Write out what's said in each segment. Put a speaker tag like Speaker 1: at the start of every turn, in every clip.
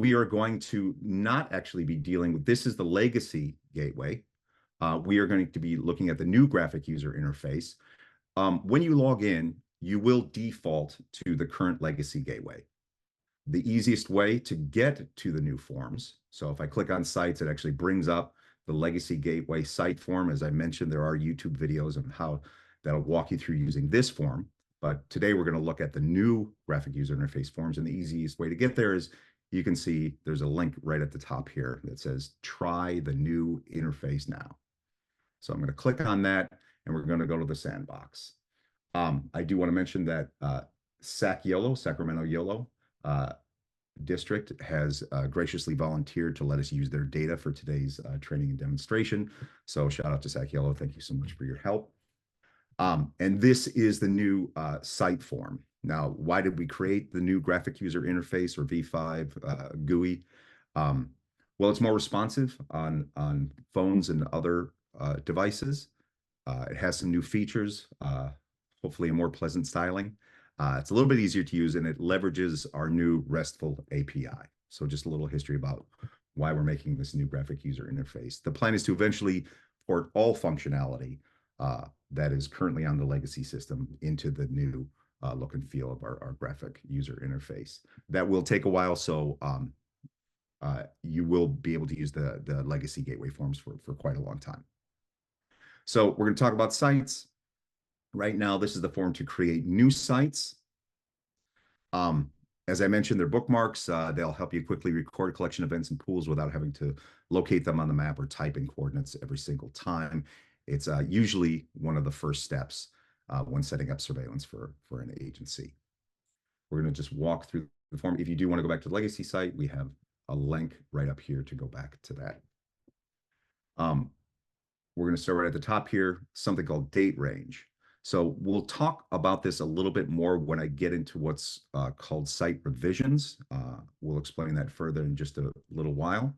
Speaker 1: we are going to not actually be dealing with, this is the legacy gateway. We are going to be looking at the new graphic user interface. When you log in, you will default to the current legacy gateway. The easiest way to get to the new forms. So if I click on sites, it actually brings up the legacy gateway site form. As I mentioned, there are YouTube videos on how that'll walk you through using this form. But today we're going to look at the new graphic user interface forms. And the easiest way to get there is you can see there's a link right at the top here that says try the new interface now. So I'm going to click on that and we're going to go to the sandbox. I do want to mention that Sacramento YOLO district has graciously volunteered to let us use their data for today's training and demonstration. So shout out to Sac YOLO. Thank you so much for your help. And this is the new site form. Now, why did we create the new graphic user interface or V5 GUI? Well, it's more responsive on phones and other devices. It has some new features, hopefully a more pleasant styling. It's a little bit easier to use and it leverages our new RESTful API. So just a little history about why we're making this new graphic user interface. The plan is to eventually port all functionality that is currently on the legacy system into the new look and feel of our graphic user interface. That will take a while, so you will be able to use the legacy gateway forms for quite a long time. So we're going to talk about sites. Right now, this is the form to create new sites. As I mentioned, they're bookmarks. They'll help you quickly record collection events and pools without having to locate them on the map or type in coordinates every single time. It's usually one of the first steps when setting up surveillance for an agency. We're going to just walk through the form. If you do want to go back to the legacy site, we have a link right up here to go back to that. We're going to start right at the top here, something called date range. So we'll talk about this a little bit more when I get into what's called site revisions. We'll explain that further in just a little while.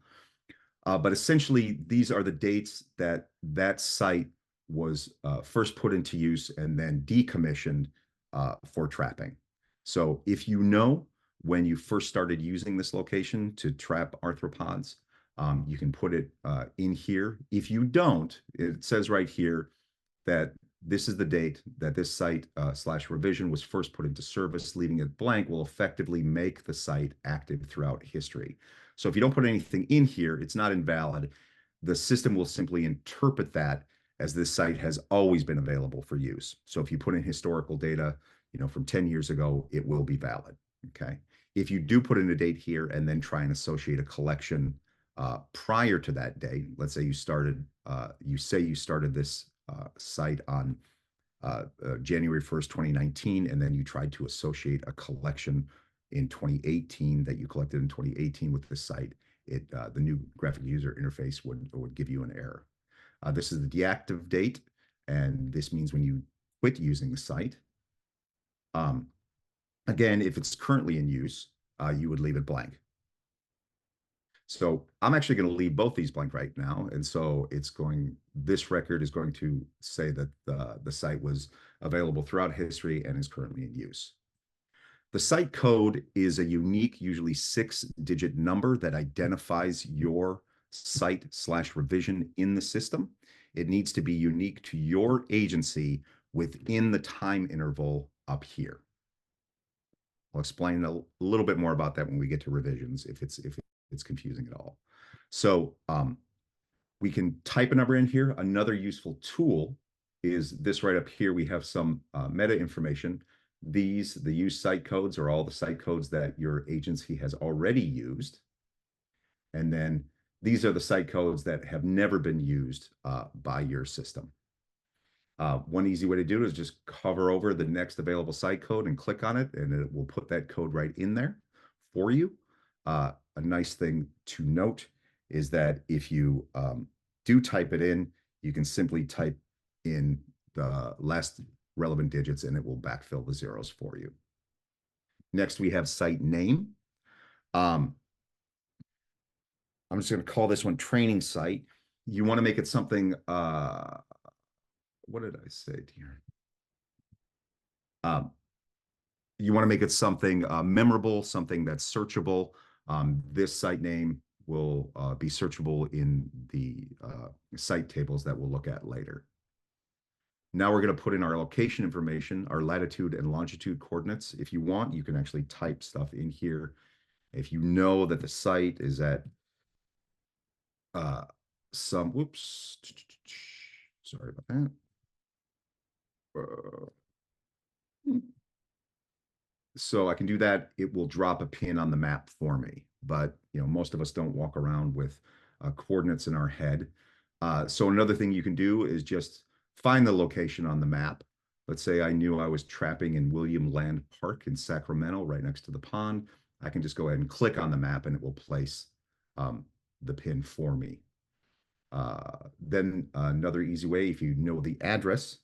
Speaker 1: But essentially, these are the dates that that site was first put into use and then decommissioned for trapping. So if you know when you first started using this location to trap arthropods, you can put it in here. If you don't, it says right here that this is the date that this site / revision was first put into service. Leaving it blank will effectively make the site active throughout history. So if you don't put anything in here, it's not invalid. The system will simply interpret that as this site has always been available for use. So if you put in historical data, from 10 years ago, it will be valid. Okay. If you do put in a date here and then try and associate a collection prior to that date, let's say you started, you started this site on January 1st, 2019, and then you tried to associate a collection in 2018 that you collected in 2018 with the site, the new graphic user interface would give you an error. This is the deactive date, and this means when you quit using the site. Again, if it's currently in use, you would leave it blank. So I'm actually going to leave both these blank right now. And so this record is going to say that the site was available throughout history and is currently in use. The site code is a unique, usually 6-digit number that identifies your site / revision in the system. It needs to be unique to your agency within the time interval up here. I'll explain a little bit more about that when we get to revisions, if it's confusing at all. So we can type a number in here. Another useful tool is this right up here. We have some meta information. The use site codes are all the site codes that your agency has already used. And then these are the site codes that have never been used by your system. One easy way to do it is just hover over the next available site code and click on it, and it will put that code right in there for you. A nice thing to note is that if you do type it in, you can simply type in the last relevant digits and it will backfill the zeros for you. Next, we have site name. I'm just going to call this one training site. You want to make it something, what did I say here? You want to make it something memorable, something that's searchable. This site name will be searchable in the site tables that we'll look at later. Now we're going to put in our location information, our latitude and longitude coordinates. If you want, you can actually type stuff in here. If you know that the site is at whoops, sorry about that. So I can do that. It will drop a pin on the map for me. But most of us don't walk around with coordinates in our head. So another thing you can do is just find the location on the map. Let's say I knew I was trapping in William Land Park in Sacramento, right next to the pond. I can just go ahead and click on the map and it will place the pin for me. Then another easy way, if you know the address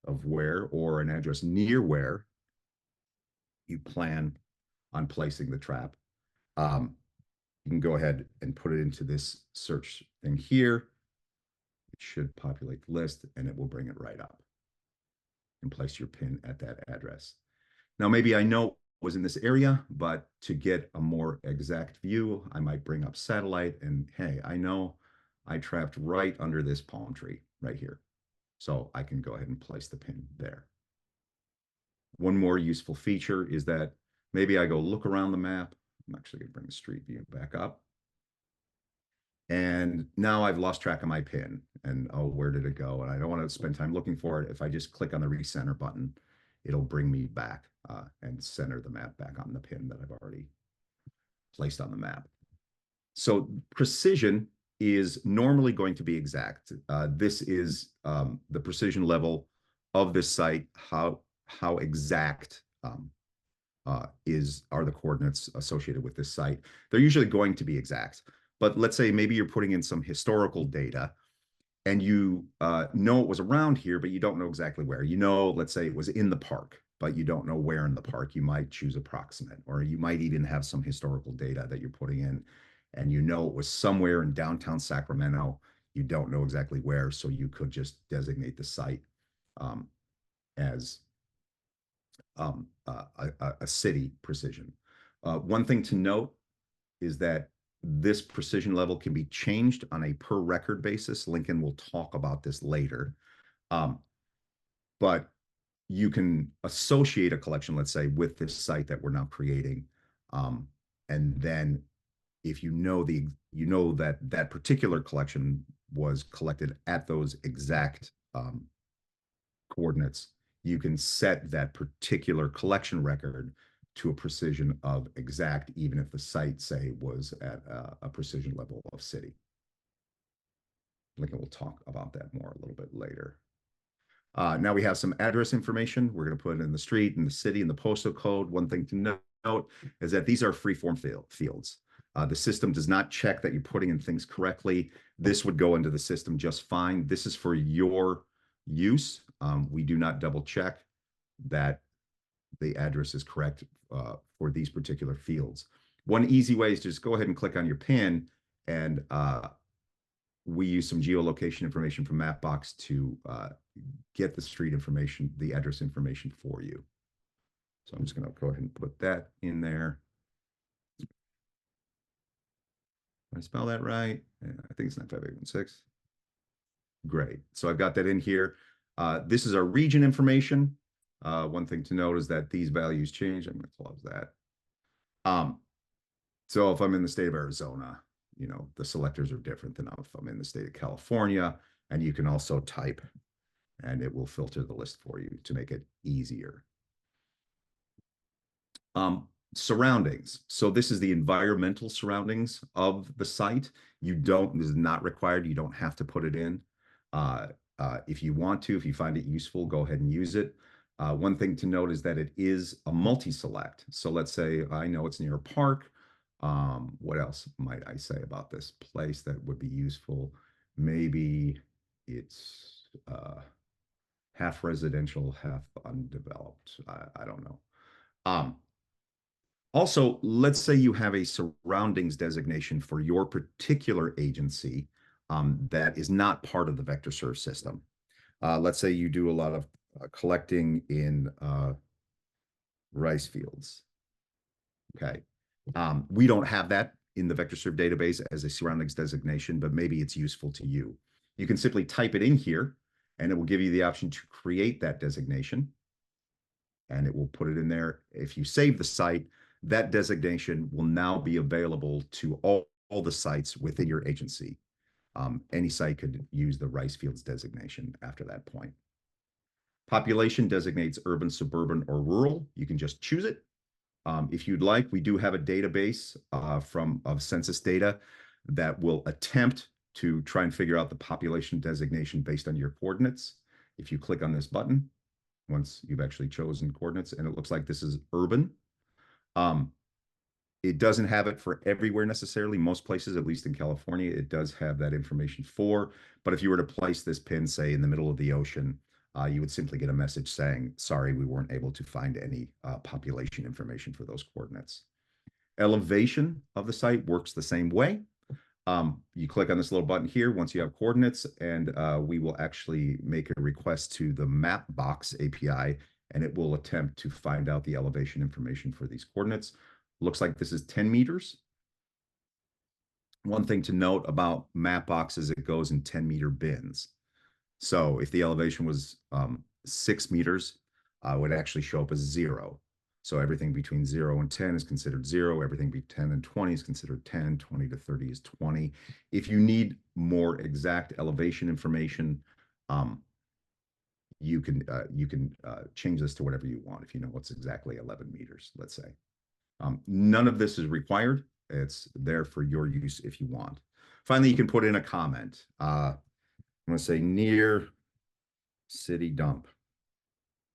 Speaker 1: of where or an address near where you plan on placing the trap, you can go ahead and put it into this search thing here. It should populate the list and it will bring it right up and place your pin at that address. Now, maybe I know it was in this area, but to get a more exact view, I might bring up satellite and hey, I know I trapped right under this palm tree right here. So I can go ahead and place the pin there. One more useful feature is that maybe I go look around the map. I'm actually going to bring the street view back up. And now I've lost track of my pin and oh, where did it go? And I don't want to spend time looking for it. If I just click on the recenter button, it'll bring me back and center the map back on the pin that I've already placed on the map. So precision is normally going to be exact. This is the precision level of this site, how exact are the coordinates associated with this site. They're usually going to be exact. But let's say maybe you're putting in some historical data and you know it was around here, but you don't know exactly where. Let's say it was in the park, but you don't know where in the park. You might choose approximate, or you might even have some historical data that you're putting in and it was somewhere in downtown Sacramento. You don't know exactly where, so you could just designate the site as a city precision. One thing to note is that this precision level can be changed on a per record basis. Lincoln will talk about this later. But you can associate a collection, let's say, with this site that we're now creating. And then if you know that particular collection was collected at those exact coordinates, you can set that particular collection record to a precision of exact, even if the site, say, was at a precision level of city. Lincoln will talk about that more a little bit later. Now we have some address information. We're going to put it in the street, in the city, in the postal code. One thing to note is that these are free-form fields. The system does not check that you're putting in things correctly. This would go into the system just fine. This is for your use. We do not double check that the address is correct for these particular fields. One easy way is to just go ahead and click on your pin, and we use some geolocation information from Mapbox to get the street information, the address information for you. So I'm just going to go ahead and put that in there. Did I spell that right? Yeah, I think it's 95816. Great. So I've got that in here. This is our region information. One thing to note is that these values change. I'm going to close that. So if I'm in the state of Arizona, the selectors are different than if I'm in the state of California, and you can also type and it will filter the list for you to make it easier. Surroundings. So this is the environmental surroundings of the site. This is not required. You don't have to put it in. If you want to, if you find it useful, go ahead and use it. One thing to note is that it is a multi-select. So let's say I know it's near a park. What else might I say about this place that would be useful? Maybe it's half residential, half undeveloped. I don't know. Also, let's say you have a surroundings designation for your particular agency that is not part of the vector serve system. Let's say you do a lot of collecting in rice fields. Okay. We don't have that in the VectorServe database as a surroundings designation, but maybe it's useful to you. You can simply type it in here, and it will give you the option to create that designation, and it will put it in there. If you save the site, that designation will now be available to all the sites within your agency. Any site could use the rice fields designation after that point. Population designates urban, suburban, or rural. You can just choose it. If you'd like, we do have a database of census data that will attempt to try and figure out the population designation based on your coordinates. If you click on this button, once you've actually chosen coordinates, and it looks like this is urban. It doesn't have it for everywhere necessarily. Most places, at least in California, it does have that information for. But if you were to place this pin, say, in the middle of the ocean, you would simply get a message saying, sorry, we weren't able to find any population information for those coordinates. Elevation of the site works the same way. You click on this little button here once you have coordinates, and we will actually make a request to the Mapbox API, and it will attempt to find out the elevation information for these coordinates. Looks like this is 10 meters. One thing to note about Mapbox is it goes in 10-meter bins. So if the elevation was 6 meters, it would actually show up as 0. So everything between 0 and 10 is considered 0. Everything between 10 and 20 is considered 10. 20 to 30 is 20. If you need more exact elevation information, you can change this to whatever you want if you know what's exactly 11 meters, let's say. None of this is required. It's there for your use if you want. Finally, you can put in a comment. I'm going to say near city dump,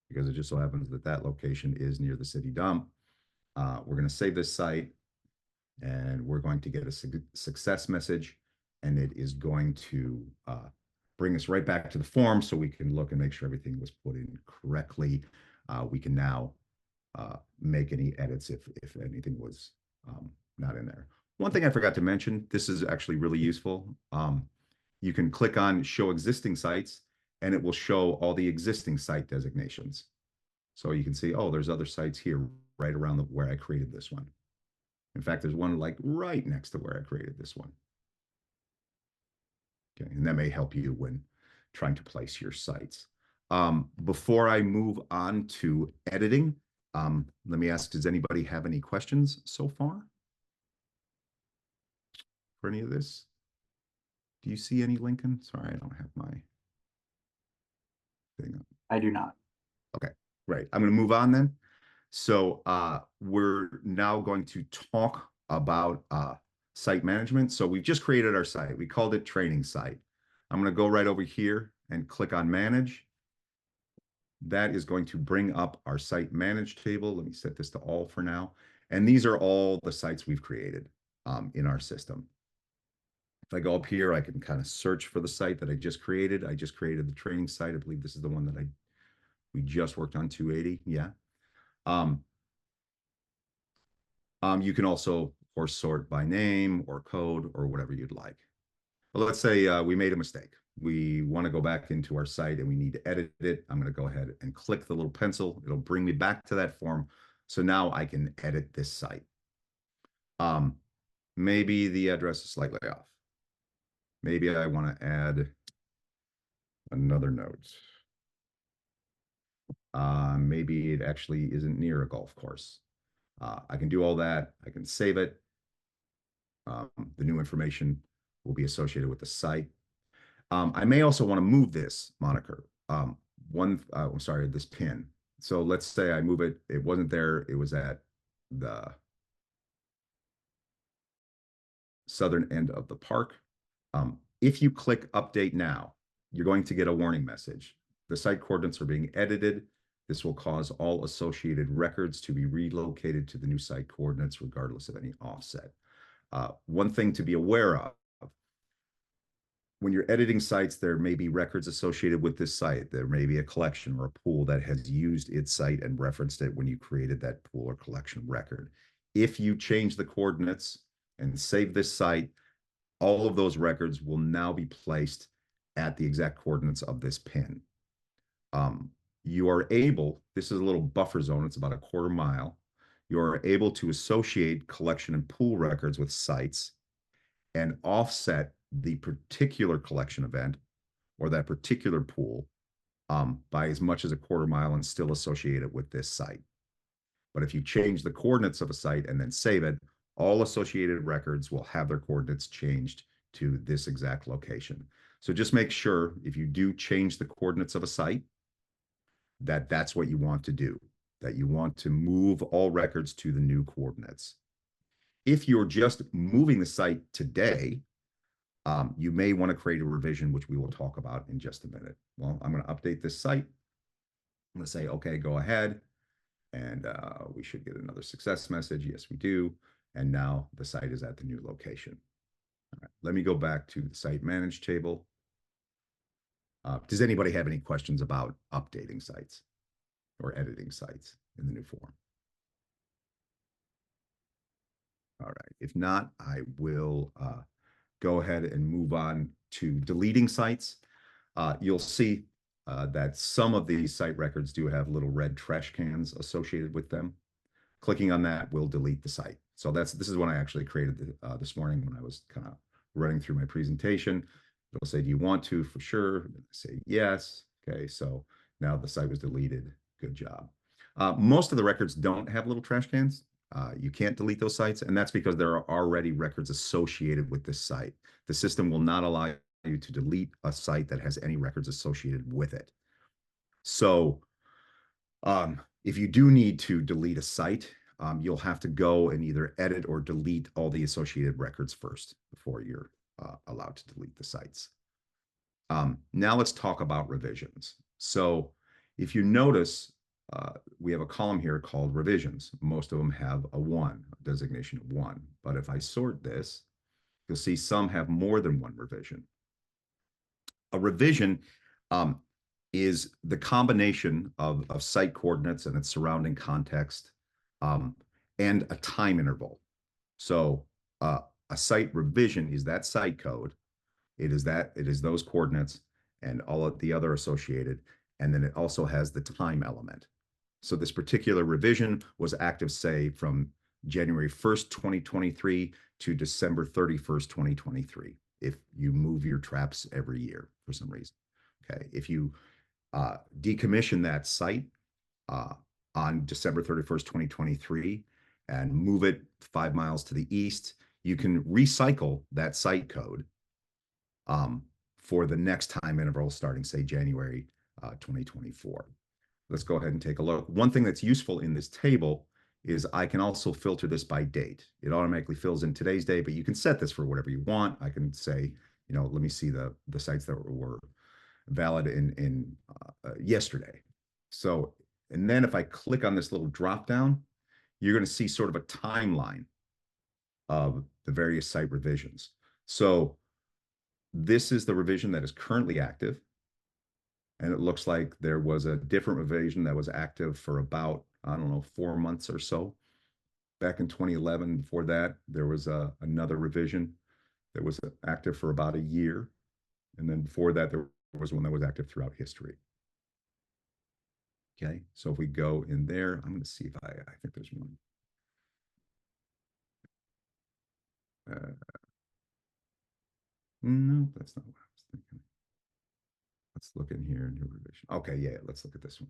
Speaker 1: because it just so happens that that location is near the city dump. We're going to save this site, and we're going to get a success message, and it is going to bring us right back to the form so we can look and make sure everything was put in correctly. We can now make any edits if anything was not in there. One thing I forgot to mention, this is actually really useful. You can click on show existing sites, and it will show all the existing site designations. So you can see, oh, there's other sites here right around where I created this one. In fact, there's one like right next to where I created this one. Okay, and that may help you when trying to place your sites. Before I move on to editing, let me ask, does anybody have any questions so far for any of this? Do you see any, Lincoln? Sorry, I don't have my thing up.
Speaker 2: I do not.
Speaker 1: Okay, great. I'm going to move on then. So we're now going to talk about site management. So we've just created our site. We called it training site. I'm going to go right over here and click on manage. That is going to bring up our site manage table. Let me set this to all for now. And these are all the sites we've created in our system. If I go up here, I can kind of search for the site that I just created. I just created the training site. I believe this is the one that we just worked on, 280. Yeah. You can also, of course, sort by name or code or whatever you'd like. But let's say we made a mistake. We want to go back into our site and we need to edit it. I'm going to go ahead and click the little pencil. It'll bring me back to that form. So now I can edit this site. Maybe the address is slightly off. Maybe I want to add another note. Maybe it actually isn't near a golf course. I can do all that. I can save it. The new information will be associated with the site. I may also want to move this moniker. I'm sorry, this pin. So let's say I move it. It wasn't there. It was at the southern end of the park. If you click update now, you're going to get a warning message. The site coordinates are being edited. This will cause all associated records to be relocated to the new site coordinates regardless of any offset. One thing to be aware of, when you're editing sites, there may be records associated with this site. There may be a collection or a pool that has used its site and referenced it when you created that pool or collection record. If you change the coordinates and save this site, all of those records will now be placed at the exact coordinates of this pin. You are able, this is a little buffer zone, it's about a 1/4 mile. you're able to associate collection and pool records with sites and offset the particular collection event or that particular pool by as much as a quarter mile and still associate it with this site. But if you change the coordinates of a site and then save it, all associated records will have their coordinates changed to this exact location. So just make sure if you do change the coordinates of a site, that that's what you want to do, that you want to move all records to the new coordinates. If you're just moving the site today, you may want to create a revision, which we will talk about in just a minute. Well, I'm going to update this site. I'm going to say, okay, go ahead. And we should get another success message. Yes, we do. And now the site is at the new location. All right, let me go back to the site manage table. Does anybody have any questions about updating sites or editing sites in the new form? All right. If not, I will go ahead and move on to deleting sites. You'll see that some of these site records do have little red trash cans associated with them. Clicking on that will delete the site. So this is one I actually created this morning when I was kind of running through my presentation. It'll say, do you want to? For sure. Say yes. Okay, so now the site was deleted. Good job. Most of the records don't have little trash cans. You can't delete those sites, and that's because there are already records associated with this site. The system will not allow you to delete a site that has any records associated with it. So if you do need to delete a site, you'll have to go and either edit or delete all the associated records first before you're allowed to delete the sites. Now let's talk about revisions. So if you notice, we have a column here called revisions. Most of them have a 1, a designation of 1. But if I sort this, you'll see some have more than one revision. A revision is the combination of site coordinates and its surrounding context and a time interval. So a site revision is that site code. It is those coordinates and all of the other associated, and then it also has the time element. So this particular revision was active, say, from January 1st, 2023 to December 31st, 2023, if you move your traps every year for some reason. Okay, if you decommission that site on December 31st, 2023, and move it 5 miles to the east, you can recycle that site code for the next time interval starting, say, January 2024. Let's go ahead and take a look. One thing that's useful in this table is I can also filter this by date. It automatically fills in today's date, but you can set this for whatever you want. I can say, let me see the sites that were valid in yesterday. So, and then if I click on this little drop down, you're going to see sort of a timeline of the various site revisions. So this is the revision that is currently active. And it looks like there was a different revision that was active for about, I don't know, 4 months or so. Back in 2011, before that, there was another revision that was active for about a year. And then before that, there was one that was active throughout history. Okay, so if we go in there, I'm going to see if I think there's one. No, that's not what I was thinking. Let's look in here, new revision. Okay, yeah, let's look at this one.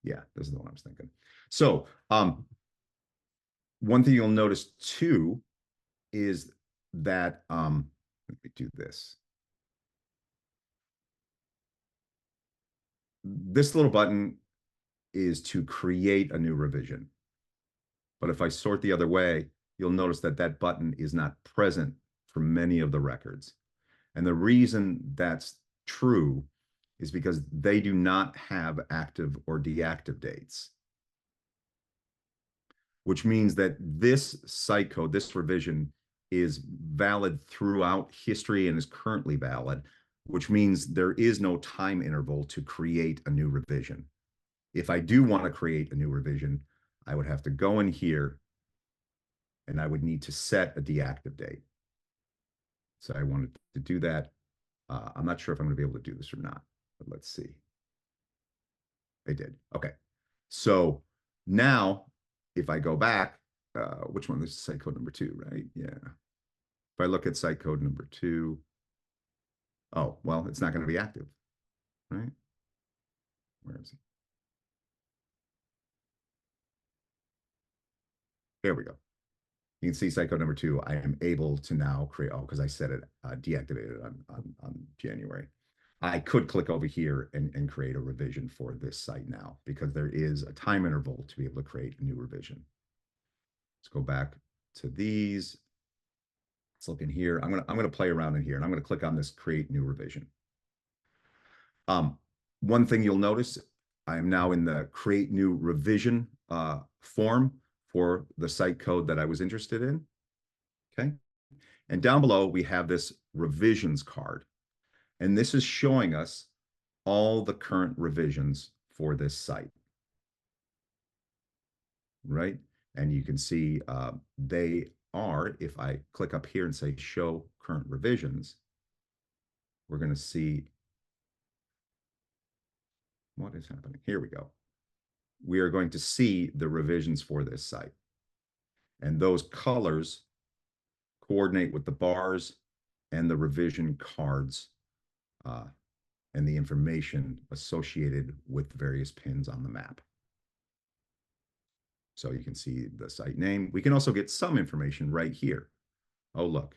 Speaker 1: Yeah, this is the one I was thinking. So one thing you'll notice too is that, let me do this. This little button is to create a new revision. But if I sort the other way, you'll notice that that button is not present for many of the records. And the reason that's true is because they do not have active or deactive dates, which means that this site code, this revision, is valid throughout history and is currently valid, which means there is no time interval to create a new revision. If I do want to create a new revision, I would have to go in here and I would need to set a deactive date. So I wanted to do that. I'm not sure if I'm going to be able to do this or not, but let's see. I did. Okay. So now if I go back, which one? This is site code number 2, right? Yeah. If I look at site code number 2, oh, well, it's not going to be active, right? Where is it? There we go. You can see site code number 2. I am able to now create, oh, because I set it deactivated on January. I could click over here and create a revision for this site now because there is a time interval to be able to create a new revision. Let's go back to these. Let's look in here. I'm gonna play around in here, and I'm gonna click on this create new revision. One thing you'll notice, I am now in the create new revision form for the site code that I was interested in. Okay. And down below, we have this revisions card. And this is showing us all the current revisions for this site. Right. And you can see they are, if I click up here and say show current revisions, we're going to see what is happening. Here we go. We are going to see the revisions for this site. And those colors coordinate with the bars and the revision cards and the information associated with various pins on the map. So you can see the site name. We can also get some information right here. Oh, look,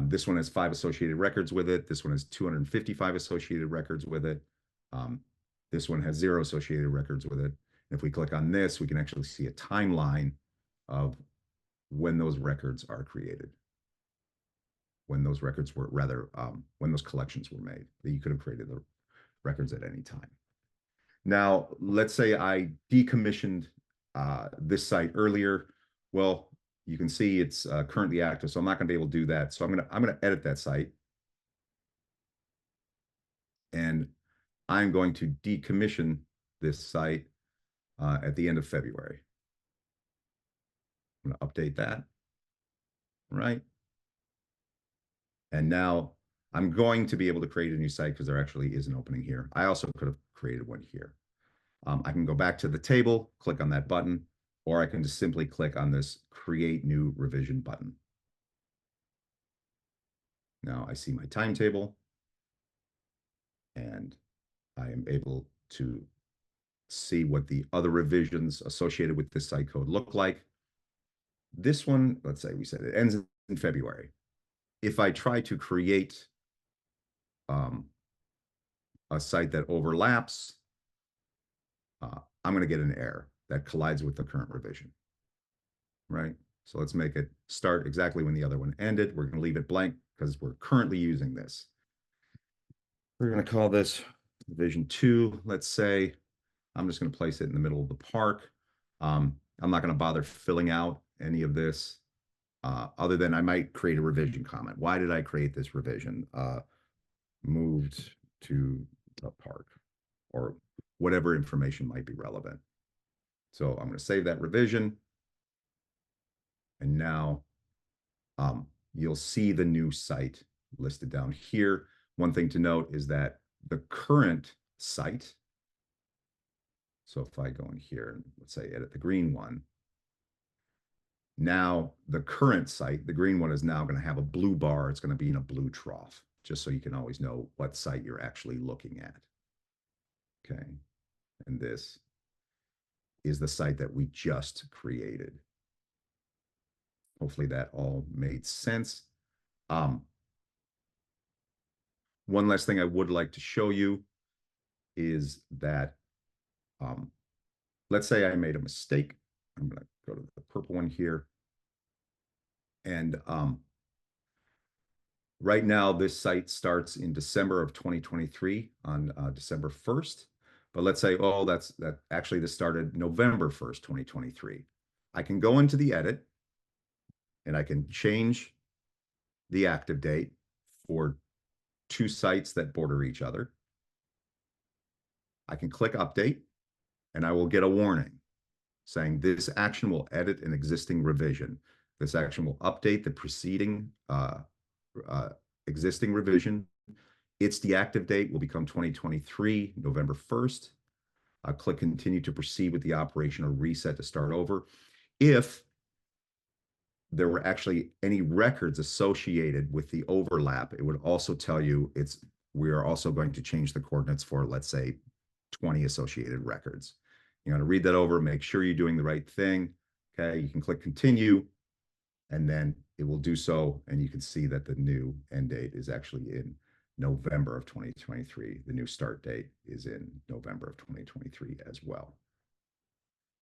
Speaker 1: this one has 5 associated records with it. This one has 255 associated records with it. This one has 0 associated records with it. And if we click on this, we can actually see a timeline of when those records are created, when those records were when those collections were made, that you could have created the records at any time. Now, let's say I decommissioned this site earlier. Well, you can see it's currently active, so I'm not going to be able to do that. So I'm going to edit that site, and I'm going to decommission this site at the end of February. I'm going to update that, right? And now I'm going to be able to create a new site because there actually is an opening here. I also could have created one here. I can go back to the table, click on that button, or I can just simply click on this create new revision button. Now I see my timetable, and I am able to see what the other revisions associated with this site code look like. This one, let's say we said it ends in February. If I try to create a site that overlaps, I'm going to get an error that collides with the current revision, right? So let's make it start exactly when the other one ended. We're going to leave it blank because we're currently using this. We're going to call this revision 2, let's say. I'm just going to place it in the middle of the park. I'm not going to bother filling out any of this other than I might create a revision comment. Why did I create this revision? Moved to the park, or whatever information might be relevant. So I'm going to save that revision. And now you'll see the new site listed down here. One thing to note is that the current site, so if I go in here and let's say edit the green one, now the current site, the green one, is now going to have a blue bar. It's going to be in a blue trough, just so you can always know what site you're actually looking at. Okay. And this is the site that we just created. Hopefully that all made sense. One last thing I would like to show you is that, let's say I made a mistake. I'm going to go to the purple one here. And right now, this site starts in December of 2023 on December 1st. But let's say, oh, actually this started November 1st, 2023. I can go into the edit and I can change the active date for 2 sites that border each other. I can click update and I will get a warning saying this action will edit an existing revision. This action will update the preceding existing revision. Its deactive date will become 2023, November 1st. click continue to proceed with the operation or reset to start over. If there were actually any records associated with the overlap, it would also tell you we are also going to change the coordinates for, let's say, 20 associated records. You're going to read that over, make sure you're doing the right thing. Okay, you can click continue, and then it will do so, and you can see that the new end date is actually in November of 2023. The new start date is in November of 2023 as well.